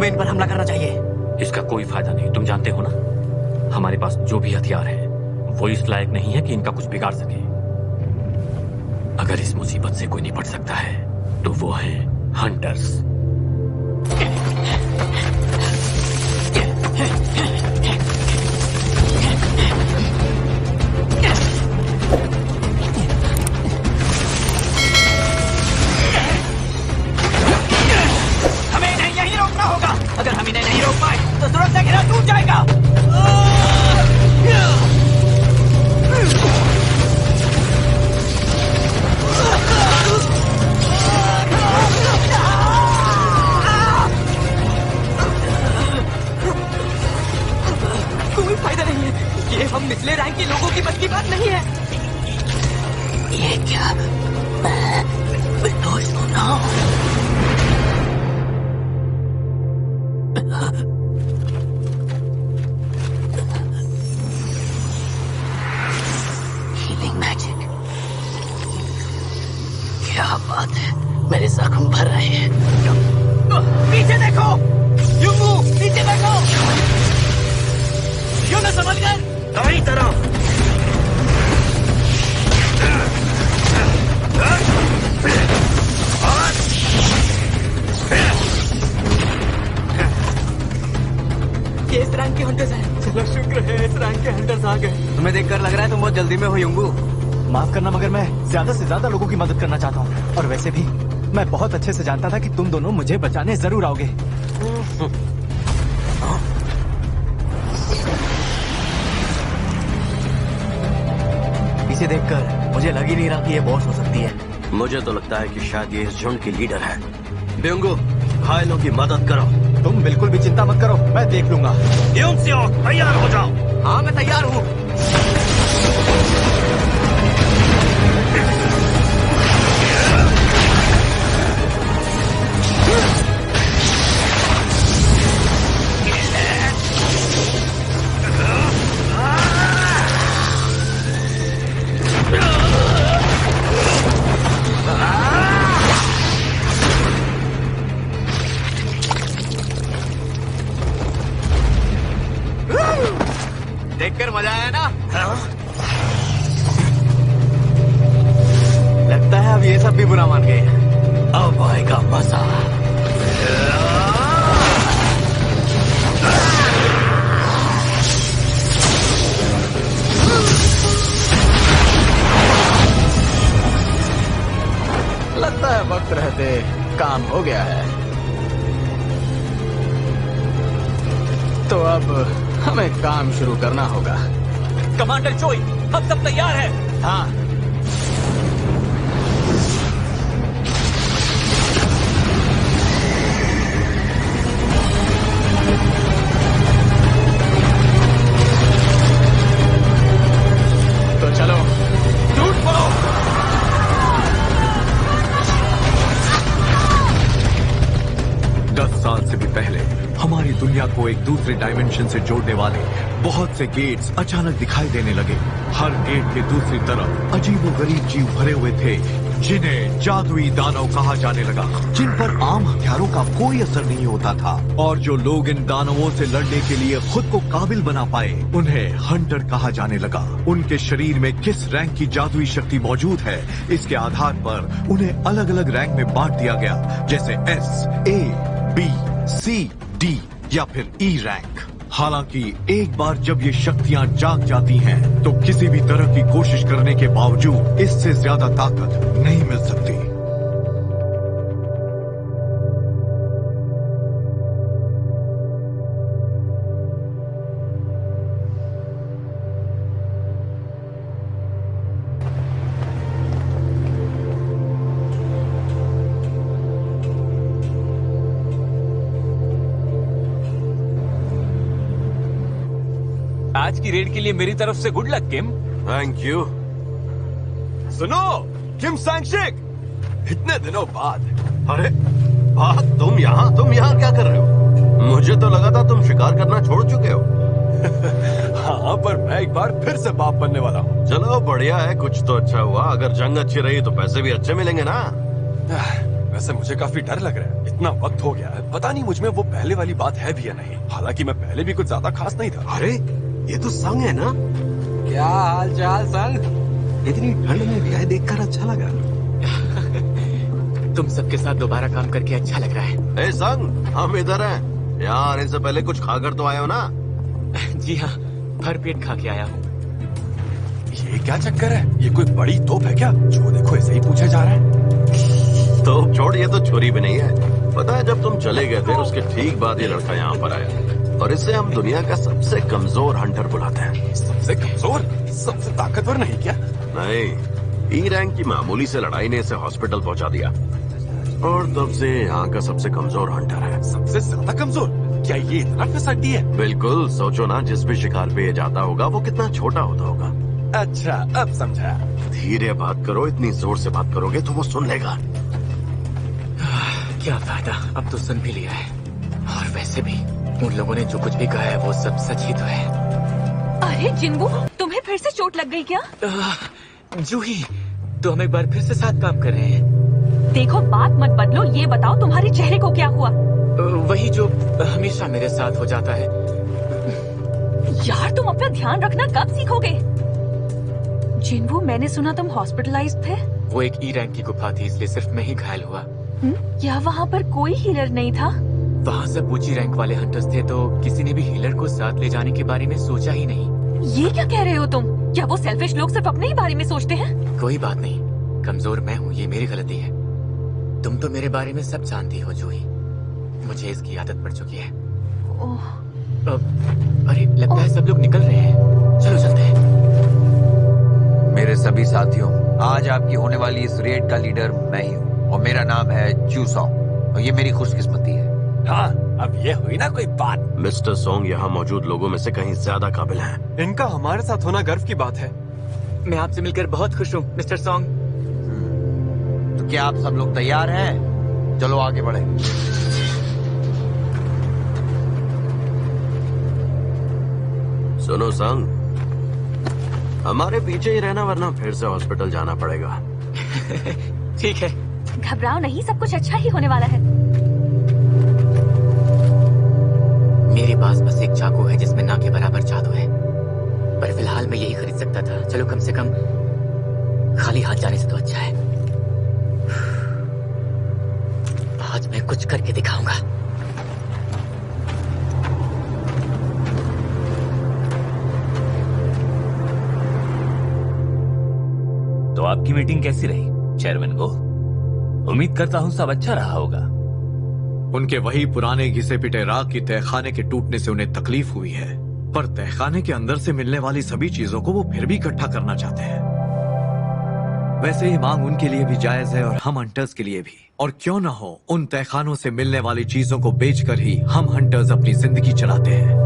हमें इन पर हमला करना चाहिए। इसका कोई फायदा नहीं, तुम जानते हो ना, हमारे पास जो भी हथियार है वो इस लायक नहीं है कि इनका कुछ बिगाड़ सके। अगर इस मुसीबत से कोई निपट सकता है तो वो है हंटर्स। हमें इन्हें यहीं रोकना होगा। अगर हम इन्हें नहीं रोक पाए तो सुरक्षा घेरा टूट जाएगा। कोई फायदा नहीं है, ये हम निचले रैंक के लोगों की बस की बात नहीं है। ये क्या मैं बेहोश हो रहा हूं? हीलिंग मैजिक, क्या बात है, मेरे जख्म भर रहे हैं। पीछे देखो युंगू, पीछे देखो। क्यों न समझ गए? दाईं तरफ। ये इस रैंक के हंटर्स हैं। चलो शुक्र है इस रैंक के हंटर्स आ गए। तुम्हें देखकर लग रहा है तुम बहुत जल्दी में हो युंगू। माफ करना मगर मैं ज्यादा से ज्यादा लोगों की मदद करना चाहता हूँ, और वैसे भी मैं बहुत अच्छे से जानता था कि तुम दोनों मुझे बचाने जरूर आओगे। इसे देखकर मुझे लग ही नहीं रहा कि ये बॉस हो सकती है। मुझे तो लगता है कि शायद ये इस झुंड की लीडर है। ब्योंगो, घायलों की मदद करो। तुम बिल्कुल भी चिंता मत करो, मैं देख लूंगा। युंगसियो, तैयार हो जाओ। हाँ मैं तैयार हूँ। देखकर मजा आया ना? लगता है अब ये सब भी बुरा मान गए। अब आएगा मजा। लगता है वक्त रहते काम हो गया है। तो अब हमें काम शुरू करना होगा। कमांडर चोई, हम सब तैयार हैं। हाँ, तो चलो टूट पड़ो। साल से भी पहले हमारी दुनिया को एक दूसरे डायमेंशन से जोड़ने वाले बहुत से गेट्स अचानक दिखाई देने लगे। हर गेट के दूसरी तरफ अजीबोगरीब जीव भरे हुए थे, जिन्हें जादुई दानव कहा जाने लगा, जिन पर आम हथियारों का कोई असर नहीं होता था। और जो लोग इन दानवों से लड़ने के लिए खुद को काबिल बना पाए, उन्हें हंटर कहा जाने लगा। उनके शरीर में किस रैंक की जादुई शक्ति मौजूद है, इसके आधार पर उन्हें अलग अलग रैंक में बांट दिया गया, जैसे S, A, B, C, D या फिर E रैंक। हालांकि एक बार जब ये शक्तियां जाग जाती हैं, तो किसी भी तरह की कोशिश करने के बावजूद इससे ज्यादा ताकत नहीं मिल सकती। आज की रेड के लिए मेरी तरफ से good luck Kim. Thank you. सुनो किम सांगशिक, इतने दिनों बाद। अरे तुम यहाँ क्या कर रहे हो? मुझे तो लगा था तुम शिकार करना छोड़ चुके हो। हाँ, पर मैं एक बार फिर से बाप बनने वाला हूँ। चलो बढ़िया है, कुछ तो अच्छा हुआ। अगर जंग अच्छी रही तो पैसे भी अच्छे मिलेंगे ना। वैसे मुझे काफी डर लग रहा है। इतना वक्त हो गया है, पता नहीं मुझ में वो पहले वाली बात है भी या नहीं। हालांकि मैं पहले भी कुछ ज्यादा खास नहीं था। अरे ये तो संग है ना? क्या हाल चाल संग? इतनी ठंड में भी आए देखकर अच्छा लगा। तुम सबके साथ दोबारा काम करके अच्छा लग रहा है। ए संग, हम इधर हैं यार। इससे पहले कुछ खाकर तो आए हो ना? जी हाँ, भर पेट खा के आया हूँ। ये क्या चक्कर है? ये कोई बड़ी तोप है क्या? जो देखो ऐसे ही पूछे जा रहा है। तो छोड़, ये तो चोरी भी नहीं है। पता है जब तुम चले गए थे उसके ठीक बाद ये लड़का यहाँ पर आया, और इसे हम दुनिया का सबसे कमजोर हंटर बुलाते हैं। सबसे कमजोर? सबसे ताकतवर नहीं क्या? नहीं, ई रैंक की मामूली से लड़ाई ने इसे हॉस्पिटल पहुंचा दिया, और तब से यहाँ का सबसे कमजोर हंटर है। सबसे ज्यादा कमजोर? क्या ये इतना फिसड्डी है? बिल्कुल। सोचो ना, जिस भी शिकार पे ये जाता होगा वो कितना छोटा होता होगा। अच्छा, अब समझा। धीरे बात करो, इतनी जोर से बात करोगे तो वो सुन लेगा। क्या फायदा, अब तो सुन भी लिया है। और वैसे भी उन लोगों ने जो कुछ भी कहा है वो सब सच ही तो है। अरे जिन्बू, तुम्हें फिर से चोट लग गई क्या? जूही, तो हम एक बार फिर से साथ काम कर रहे हैं। देखो, बात मत बदलो, ये बताओ तुम्हारे चेहरे को क्या हुआ? वही जो हमेशा मेरे साथ हो जाता है। यार तुम अपना ध्यान रखना कब सीखोगे? जिन्बू, मैंने सुना तुम हॉस्पिटलाइज्ड थे। वो एक ई रैंक की गुफा थी, इसलिए सिर्फ मैं ही घायल हुआ। क्या वहाँ पर कोई हीलर नहीं था? वहाँ सब ऊंची रैंक वाले हंटर्स थे, तो किसी ने भी हीलर को साथ ले जाने के बारे में सोचा ही नहीं। ये क्या कह रहे हो तुम? क्या वो सेल्फिश लोग सिर्फ अपने ही बारे में सोचते हैं? कोई बात नहीं, कमजोर मैं हूँ, ये मेरी गलती है। तुम तो मेरे बारे में सब जानती हो जूही, मुझे इसकी आदत पड़ चुकी है। ओह, अरे लगता है सब लोग निकल रहे हैं, चलो चलते हैं। मेरे सभी साथियों, आज आपकी होने वाली इस रेड का लीडर मैं ही हूँ, और मेरा नाम है चू सॉन्ग, और ये मेरी खुशकिस्मती है। हाँ, अब ये हुई ना कोई बात। मिस्टर सॉन्ग यहाँ मौजूद लोगों में से कहीं ज्यादा काबिल हैं। इनका हमारे साथ होना गर्व की बात है। मैं आपसे मिलकर बहुत खुश हूँ मिस्टर सॉन्ग। तो क्या आप सब लोग तैयार हैं? चलो आगे बढ़े। सुनो संग, हमारे पीछे ही रहना, वरना फिर से हॉस्पिटल जाना पड़ेगा। ठीक है। घबराओ नहीं, सब कुछ अच्छा ही होने वाला है। मेरे पास बस एक चाकू है जिसमें ना के बराबर जादू है, पर फिलहाल मैं यही खरीद सकता था। चलो कम से कम खाली हाथ जाने से तो अच्छा है। आज मैं कुछ करके दिखाऊंगा। तो आपकी मीटिंग कैसी रही चेयरमैन को? उम्मीद करता हूं सब अच्छा रहा होगा। उनके वही पुराने घिसे पिटे राग की तहखाने के टूटने से उन्हें तकलीफ हुई है, पर तहखाने के अंदर से मिलने वाली सभी चीजों को वो फिर भी इकट्ठा करना चाहते हैं। वैसे ये मांग उनके लिए भी जायज है और हम हंटर्स के लिए भी। और क्यों ना हो, उन तहखानों से मिलने वाली चीजों को बेचकर ही हम हंटर्स अपनी जिंदगी चलाते हैं।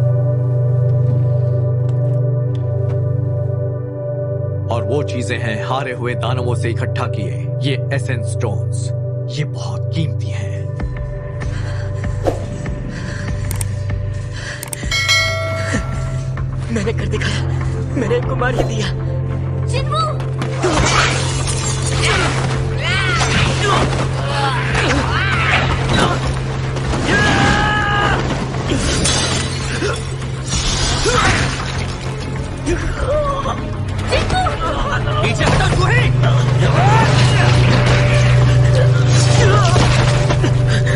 और वो चीजें हैं हारे हुए दानवों से इकट्ठा किए ये एसेंस स्टोन्स। ये बहुत कीमती हैं। मैंने कर दिखाया, मैंने एक को मार ही दिया। जिन्बू! पीछे हटो जूही!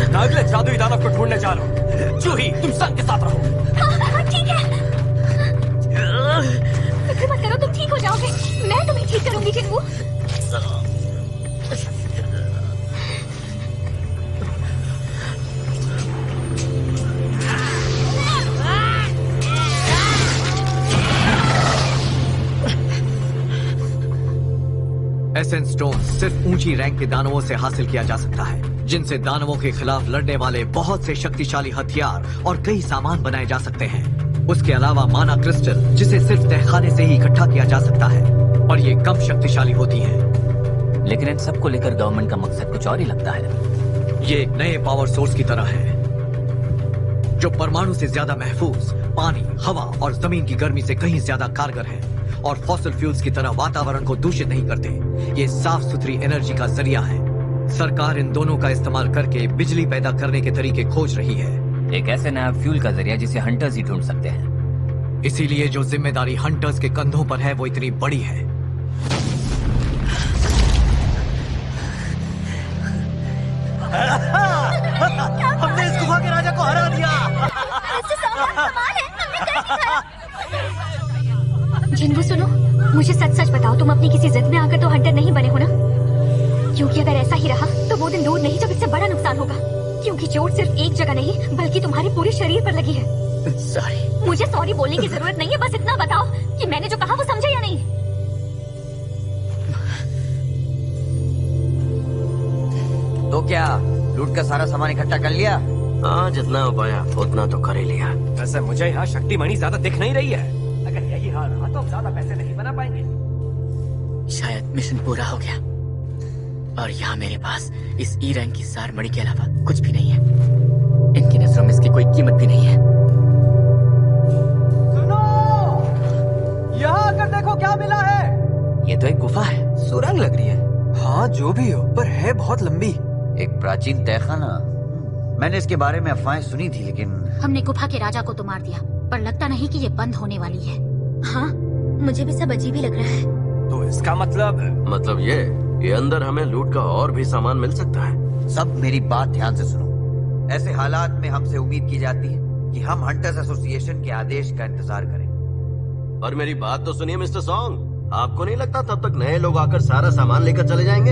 मैं अगले जादुई दानव को ढूंढने जा रहा हूँ। जूही, तुम संग के साथ रहो। ठीक है, फिक्र मत करो, तुम ठीक हो जाओगे। मैं तुम्हें ठीक करूंगी जिन्बू। एसेंस स्टोन सिर्फ ऊंची रैंक के दानवों से हासिल किया जा सकता है, जिनसे दानवों के खिलाफ लड़ने वाले बहुत से शक्तिशाली हथियार और कई सामान बनाए जा सकते हैं। उसके अलावा माना क्रिस्टल, जिसे सिर्फ तहखाने से ही इकट्ठा किया जा सकता है, और ये कम शक्तिशाली होती हैं। लेकिन इन सबको लेकर गवर्नमेंट का मकसद कुछ और ही लगता है। ये एक नए पावर सोर्स की तरह है, जो परमाणु से ज्यादा महफूज, पानी, हवा और जमीन की गर्मी से कहीं ज्यादा कारगर है, और फॉसिल फ्यूल्स की तरह वातावरण को दूषित नहीं करते। ये साफ सुथरी एनर्जी का जरिया है। सरकार इन दोनों का इस्तेमाल करके बिजली पैदा करने के तरीके खोज रही है। एक ऐसे नया फ्यूल का जरिया जिसे हंटर्स ही ढूंढ सकते हैं। इसीलिए जो जिम्मेदारी हंटर्स के कंधों पर है वो इतनी बड़ी है। हमने इस गुफा के राजा को हरा दिया। जिन्बू सुनो, मुझे सच सच बताओ, तुम अपनी किसी जिद में आकर तो हंटर नहीं बने हो ना? क्योंकि अगर ऐसा ही रहा तो वो दिन दूर नहीं जब इससे बड़ा नुकसान होगा। क्योंकि चोट सिर्फ एक जगह नहीं बल्कि तुम्हारे पूरे शरीर पर लगी है। सॉरी। मुझे सॉरी बोलने की जरूरत नहीं है, बस इतना बताओ कि मैंने जो कहा वो समझे या नहीं। तो क्या लूट का सारा सामान इकट्ठा कर लिया? हाँ, जितना हो पाया उतना तो कर ही लिया। वैसे मुझे यहाँ शक्तिमणि ज्यादा दिख नहीं रही है। अगर यही हाल रहा तो हम ज्यादा पैसे नहीं बना पाएंगे। शायद मिशन पूरा हो गया और यहाँ मेरे पास इस ई रैंक की सार मणि के अलावा कुछ भी नहीं है। इनकी नजरों में इसकी कोई कीमत भी नहीं है। सुनो, यहाँ आकर देखो क्या मिला है। ये तो एक गुफा है। सुरंग लग रही है। हाँ, जो भी हो, पर है बहुत लंबी। एक प्राचीन तहखाना। मैंने इसके बारे में अफवाहें सुनी थी, लेकिन हमने गुफा के राजा को तो मार दिया, पर लगता नहीं कि ये बंद होने वाली है। हाँ, मुझे भी सब अजीब ही लग रहा है। तो इसका मतलब ये अंदर हमें लूट का और भी सामान मिल सकता है। सब मेरी बात ध्यान से सुनो। ऐसे हालात में हमसे उम्मीद की जाती है कि हम हंटर्स एसोसिएशन के आदेश का इंतजार करें। और मेरी बात तो सुनिए मिस्टर सॉन्ग, आपको नहीं लगता तब तक नए लोग आकर सारा सामान लेकर चले जाएंगे?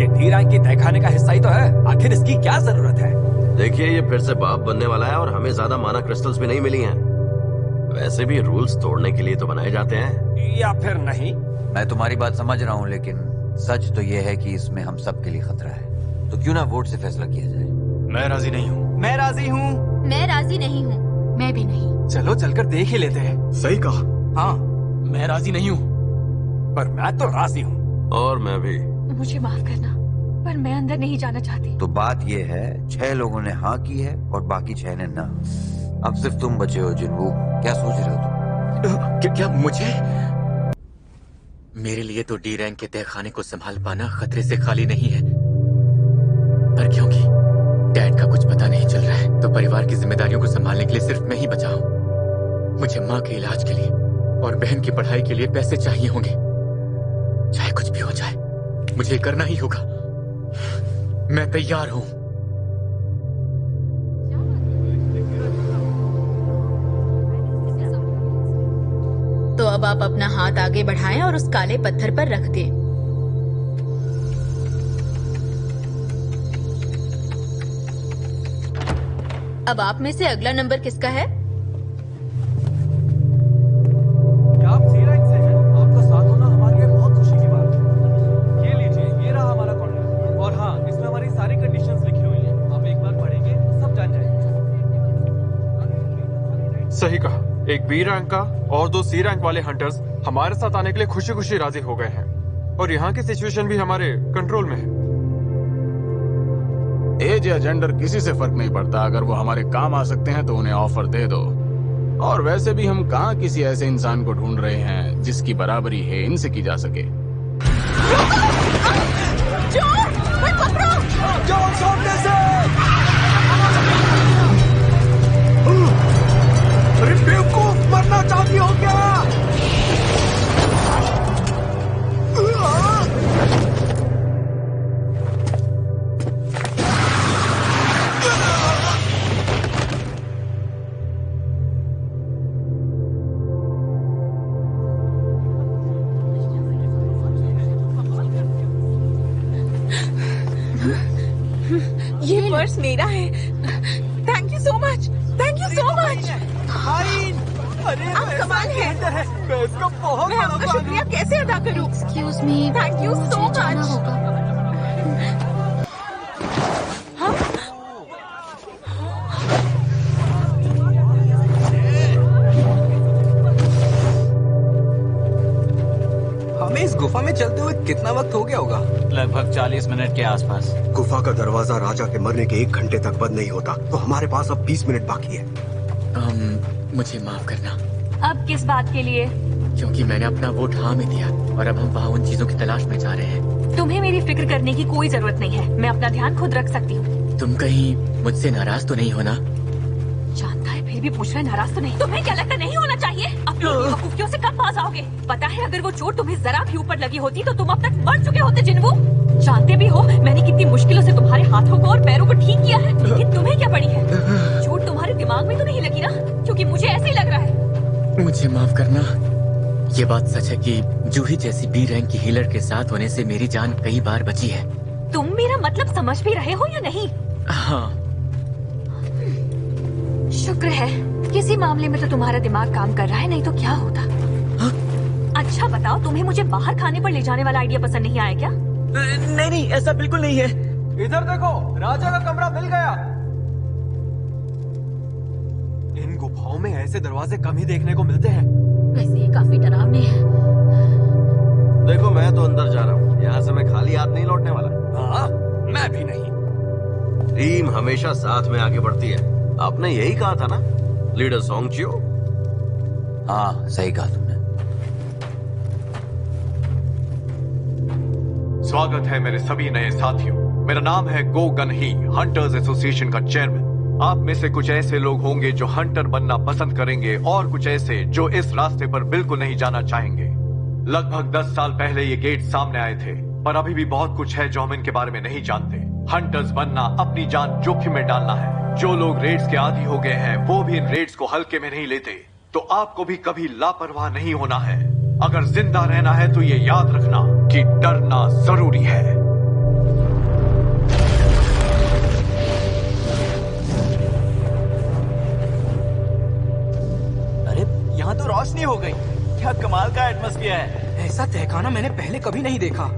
ये डी रैंक की तहखाने का हिस्सा ही तो है, आखिर इसकी क्या जरूरत है? देखिए, ये फिर से बाप बनने वाला है और हमें ज्यादा माना क्रिस्टल्स भी नहीं मिली हैं। वैसे भी रूल्स तोड़ने के लिए तो बनाए जाते हैं। या फिर नहीं? मैं तुम्हारी बात समझ रहा हूँ, लेकिन सच तो ये है कि इसमें हम सब के लिए खतरा है। तो क्यों ना वोट से फैसला किया जाए? मैं राजी नहीं हूँ। मैं राजी हूँ। मैं राजी नहीं हूँ। मैं भी नहीं। चलो चलकर देख ही लेते हैं। सही कहा। हाँ, मैं राजी नहीं हूँ, पर मैं तो राजी हूँ। और मैं भी। मुझे माफ करना, पर मैं अंदर नहीं जाना चाहती। तो बात ये है, 6 लोगों ने हाँ की है और बाकी 6 ने ना। अब सिर्फ तुम बचे हो जिन्बू। क्या सोच रहे हो तुम? क्या मुझे? मेरे लिए तो डी रैंक के तहखाने को संभाल पाना खतरे से खाली नहीं है, पर क्योंकि डैड का कुछ पता नहीं चल रहा है तो परिवार की जिम्मेदारियों को संभालने के लिए सिर्फ मैं ही बचा हूँ। मुझे माँ के इलाज के लिए और बहन की पढ़ाई के लिए पैसे चाहिए होंगे। चाहे कुछ भी हो जाए, मुझे करना ही होगा। मैं तैयार हूँ। तो अब आप अपना हाथ आगे बढ़ाएं और उस काले पत्थर पर रख दें। अब आप में से अगला नंबर किसका है? क्या आप सी रैंक से हैं? आपका साथ होना हमारे लिए बहुत खुशी की बात है। ये लीजिए, ये रहा हमारा कॉन्ट्रैक्ट। और हाँ, इसमें हमारी सारी कंडीशंस लिखी हुई हैं। आप एक बार पढ़ेंगे तो सब जान जाएंगे। सही कहा। एक बी रैंक का और 2 सी रैंक वाले हंटर्स हमारे साथ आने के लिए खुशी खुशी राजी हो गए हैं और यहाँ की सिचुएशन भी हमारे कंट्रोल में है। एज या जेंडर किसी से फर्क नहीं पड़ता। अगर वो हमारे काम आ सकते हैं तो उन्हें ऑफर दे दो। और वैसे भी हम कहाँ किसी ऐसे इंसान को ढूंढ रहे हैं जिसकी बराबरी है इनसे की जा सके। अरे बेवकूफ, मरना चाहती हो क्या? ये पर्स मेरा है। Thank you so much. Thank you so much. अरे आप कमाल हैं। मैं इसका बहुत मैं आपका शुक्रिया कैसे अदा करूं? Excuse me, thank you so much. हमें इस गुफा में चलते हुए कितना वक्त हो गया होगा? लगभग 40 मिनट के आसपास। गुफा का दरवाजा राजा के मरने के 1 घंटे तक बंद नहीं होता, तो हमारे पास अब 20 मिनट बाकी है। मुझे माफ करना। अब किस बात के लिए? क्योंकि मैंने अपना वोट हाँ में दिया और अब हम वहाँ उन चीजों की तलाश में जा रहे हैं तुम्हें मेरी फिक्र करने की कोई जरूरत नहीं है। मैं अपना ध्यान खुद रख सकती हूँ। तुम कहीं मुझसे नाराज तो नहीं हो ना? जानता है फिर भी पूछ रहे नाराज तो नहीं। तुम्हें क्या लगता नहीं होना चाहिए? अपनी बेवकूफियों से कब पास आओगे? पता है अगर वो चोट तुम्हें जरा भी ऊपर लगी होती तो तुम अब तक मर चुके होते जिन्वू। जानते भी हो मैंने कितनी मुश्किलों से तुम्हारे हाथों को और पैरों को ठीक किया है, लेकिन तुम्हें क्या पड़ी है? चोट तुम्हारे दिमाग में तो नहीं लगी ना? क्योंकि मुझे ऐसे ही लग रहा है। मुझे माफ करना। ये बात सच है कि जूही जैसी बी रैंक की हीलर के साथ होने से मेरी जान कई बार बची है। तुम मेरा मतलब समझ भी रहे हो या नहीं? हाँ। शुक्र है किसी मामले में तो तुम्हारा दिमाग काम कर रहा है, नहीं तो क्या होता। अच्छा बताओ, तुम्हें मुझे बाहर खाने पर ले जाने वाला आइडिया पसंद नहीं आया क्या? नहीं, ऐसा बिल्कुल नहीं है। इधर देखो, राजा का कमरा मिल गया। इन गुफाओं में ऐसे दरवाजे कम ही देखने को मिलते हैं। वैसे ये काफी डरावने हैं। देखो मैं तो अंदर जा रहा हूँ, यहाँ से मैं खाली हाथ नहीं लौटने वाला। हाँ, मैं भी नहीं। टीम हमेशा साथ में आगे बढ़ती है। आपने यही कहा था ना लीडर सोंगचियो? हाँ सही कहा तुमने। स्वागत है मेरे सभी नए साथियों। मेरा नाम है गो गन ही, हंटर्स एसोसिएशन का चेयरमैन। आप में से कुछ ऐसे लोग होंगे जो हंटर बनना पसंद करेंगे और कुछ ऐसे जो इस रास्ते पर बिल्कुल नहीं जाना चाहेंगे। लगभग 10 साल पहले ये गेट सामने आए थे, पर अभी भी बहुत कुछ है जो हम इनके बारे में नहीं जानते। हंटर्स बनना अपनी जान जोखिम में डालना है। जो लोग रेड्स के आदी हो गए हैं वो भी इन रेड्स को हल्के में नहीं लेते, तो आपको भी कभी लापरवाह नहीं होना है। अगर जिंदा रहना है तो ये याद रखना कि डरना जरूरी है। अरे यहाँ तो रोशनी हो गई। क्या कमाल का एटमॉस्फेयर है। ऐसा तहखाना मैंने पहले कभी नहीं देखा।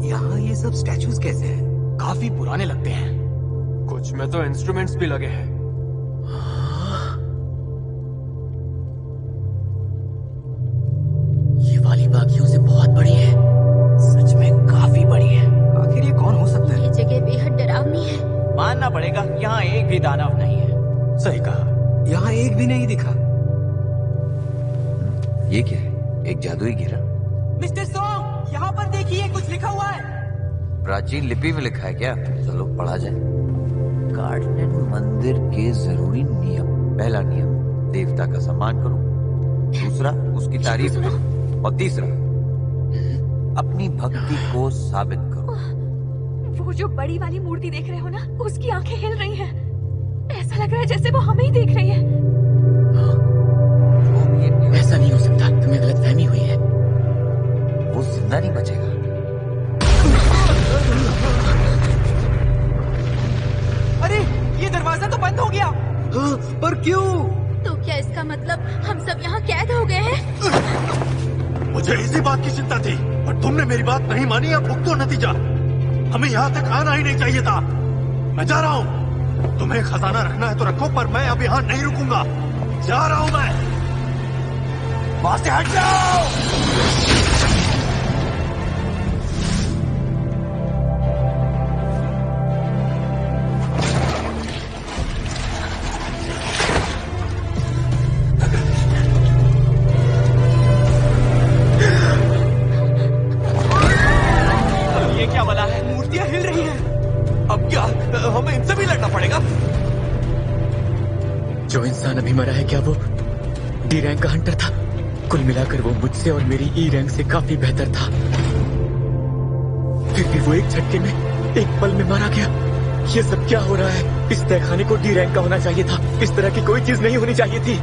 यहाँ ये सब स्टैचूज कैसे हैं? काफी पुराने लगते हैं। कुछ में तो इंस्ट्रूमेंट्स भी लगे हैं। ये वाली बाकियों से बहुत बड़ी है। सच में काफी बड़ी है। आखिर ये कौन हो सकता है? ये जगह बेहद डरावनी है। मानना पड़ेगा, यहाँ एक भी दानव नहीं है। सही कहा, यहाँ एक भी नहीं दिखा। ये क्या है? एक जादुई घेरा? मिस्टर सोंग, यहाँ पर देखिए कुछ लिखा हुआ है। प्राचीन लिपि में लिखा है क्या? चलो पढ़ा जाए। गार्डन मंदिर के जरूरी नियम। पहला नियम, देवता का सम्मान करो। दूसरा, उसकी तारीफ करो। और तीसरा, अपनी भक्ति को साबित करो। वो जो बड़ी वाली मूर्ति देख रहे हो ना, उसकी आंखें हिल रही हैं। ऐसा लग रहा है जैसे वो हमें ही देख रही है। ऐसा नहीं हो सकता, तुम्हें गलतफहमी हुई है। वो जिंदा नहीं बचेगा। अरे ये दरवाजा तो बंद हो गया। पर क्यों? तो क्या इसका मतलब हम सब यहाँ कैद हो गए हैं? मुझे इसी बात की चिंता थी, पर तुमने मेरी बात नहीं मानी। अब भुगतो नतीजा। हमें यहाँ तक आना ही नहीं चाहिए था। मैं जा रहा हूँ। तुम्हें खजाना रखना है तो रखो, पर मैं अब यहाँ नहीं रुकूंगा। जा रहा हूँ मैं। वहां से हट जाओ। ये क्या बला है? मूर्तियां हिल रही हैं। अब क्या हमें इनसे भी लड़ना पड़ेगा? जो इंसान अभी मरा है, क्या वो डी रैंक का हंटर था? कुल मिलाकर वो मुझसे और मेरी ई रैंक से काफी बेहतर था। फिर भी वो एक झटके में, एक पल में मारा गया। ये सब क्या हो रहा है? इस तहखाने को डी रैंक का होना चाहिए था। इस तरह की कोई चीज नहीं होनी चाहिए थी।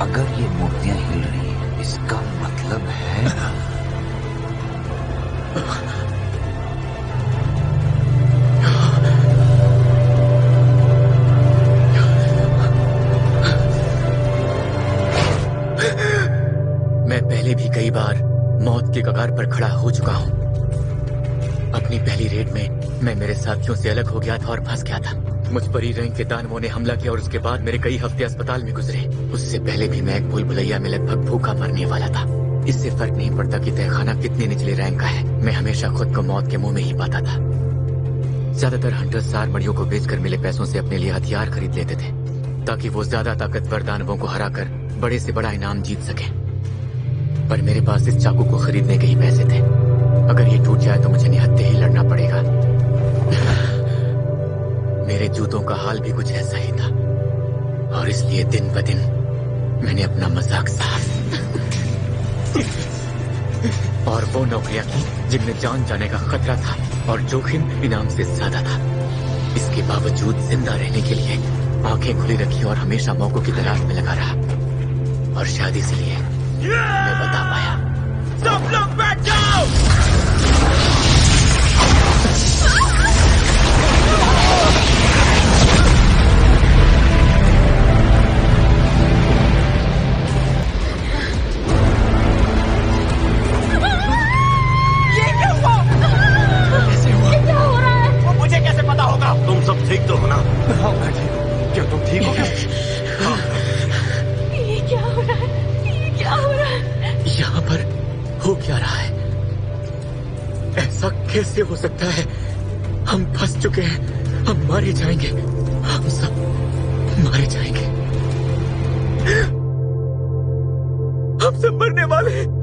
अगर ये मूर्तियां हिल रही हैं, इसका मतलब है मैं पहले भी कई बार मौत के कगार पर खड़ा हो चुका हूँ। अपनी पहली रेड में मैं मेरे साथियों से अलग हो गया था और फंस गया था। मुझ पर ई रैंक के दानवों ने हमला किया और उसके बाद मेरे कई हफ्ते अस्पताल में गुजरे। उससे पहले भी मैं एक भूल भुलैया में लगभग भूखा मरने वाला था। इससे फर्क नहीं पड़ता कि तहखाना कितने निचले रैंक का है। मैं हमेशा खुद को मौत के मुंह में ही पाता था। ज्यादातर हंटर्स सार मड़ियों को बेचकर मिले पैसों से अपने लिए हथियार खरीद लेते थे। ताकि वो ज्यादा ताकतवर दानवों को हराकर बड़े से बड़ा इनाम जीत सके। पर मेरे पास इस चाकू को खरीदने के ही पैसे थे। अगर ये टूट जाए तो मुझे निहत्थे ही लड़ना पड़ेगा। मेरे जूतों का हाल भी कुछ ऐसा ही था, और इसलिए दिन ब दिन मैंने अपना मजाक साफ और वो नौकरियां की जिनमें जान जाने का खतरा था और जोखिम इनाम से ज्यादा था। इसके बावजूद जिंदा रहने के लिए आंखें खुली रखी और हमेशा मौकों की तलाश में लगा रहा, और शायद इसलिए मैं बता पाया। सब लोग बैठ जाओ। ये क्या हुआ? कैसे हुआ? ये क्या हो रहा है? वो मुझे कैसे पता होगा? तुम सब ठीक तो हो ना? हाँ मैं ठीक हूँ। क्या तुम ठीक हो क्या? हाँ। ये क्या हो रहा है? ये क्या हो रहा है? यहाँ पर हो क्या रहा है? ऐसा कैसे हो सकता है? हम फंस चुके हैं। हम मारे जाएंगे। हम सब मारे जाएंगे। हम सब मरने वाले हैं।